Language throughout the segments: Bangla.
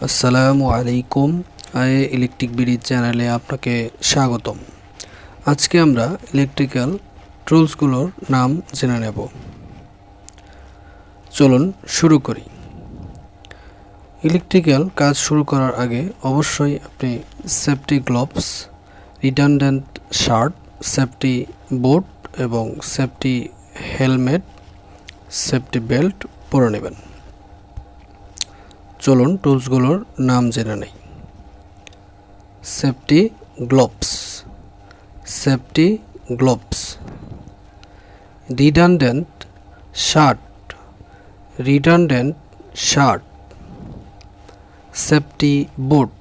আসসালামু আলাইকুম। ইলেকট্রিক বিডি চ্যানেলে আপনাকে স্বাগতম। আজকে আমরা ইলেকট্রিক্যাল টুলসগুলোর নাম জেনে নেব। চলুন শুরু করি। ইলেকট্রিক্যাল কাজ শুরু করার আগে অবশ্যই আপনি safety gloves, redundant shirt, safety boot এবং সেফটি হেলমেট, সেফটি বেল্ট পরে নেবেন। চলুন টুলসগুলোর নাম জেনে নেই। Safety gloves, safety gloves. Redundant shirt, redundant shirt. Safety boot,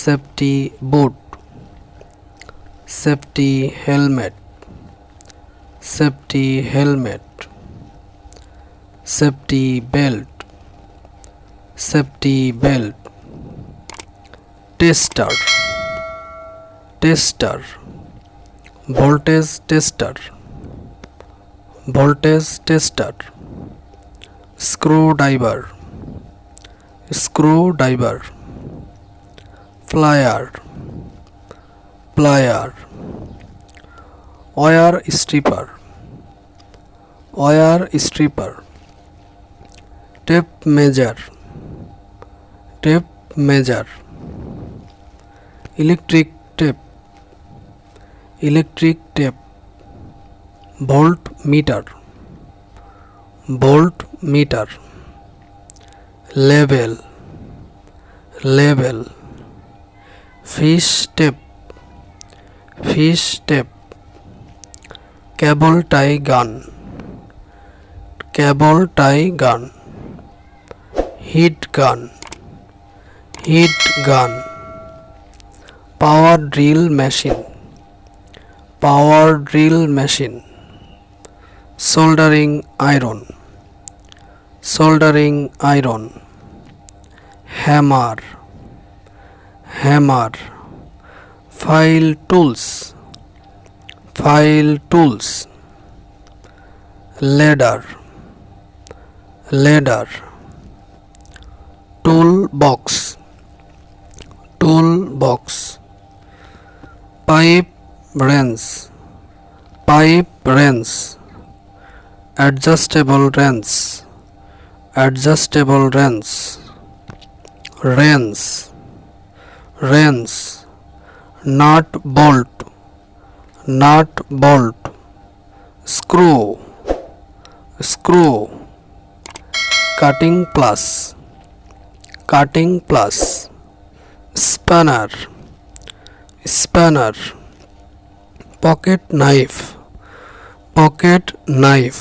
safety boot. Safety helmet, safety helmet. Safety belt, safety belt. Tester, tester. Voltage tester, voltage tester. Screwdriver, screwdriver. Plier, plier. Wire stripper, wire stripper. Tape measure, tape measure. Electric tape, electric tape. Volt meter, volt meter. Level, level. Fish tape, fish tape. Cable tie gun, cable tie gun. Heat gun, heat gun. Power drill machine, পাওয়ার drill machine. Soldering iron, soldering iron. Hammer, hammer. File tools, file tools. Ladder, ladder. Tool box, tool box. Pipe wrench, pipe wrench. Adjustable wrench, adjustable wrench. Wrench, wrench. Nut bolt, nut bolt. Screw, screw. Cutting pliers, cutting pliers. Spanner, spanner. Pocket knife, pocket knife.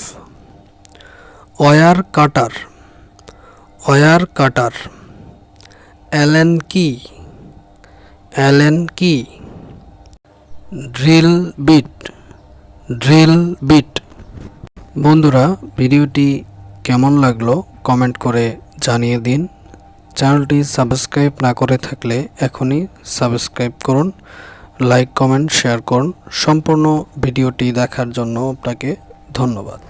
Wire cutter, wire cutter. Allen key, Allen key. Drill bit, drill bit. বন্ধুরা, ভিডিওটি কেমন লাগলো কমেন্ট করে জানিয়ে দিন। চ্যানেলটি সাবস্ক্রাইব না করে থাকলে এখনই সাবস্ক্রাইব করুন, লাইক কমেন্ট শেয়ার করুন। সম্পূর্ণ ভিডিওটি দেখার জন্য আপনাকে ধন্যবাদ।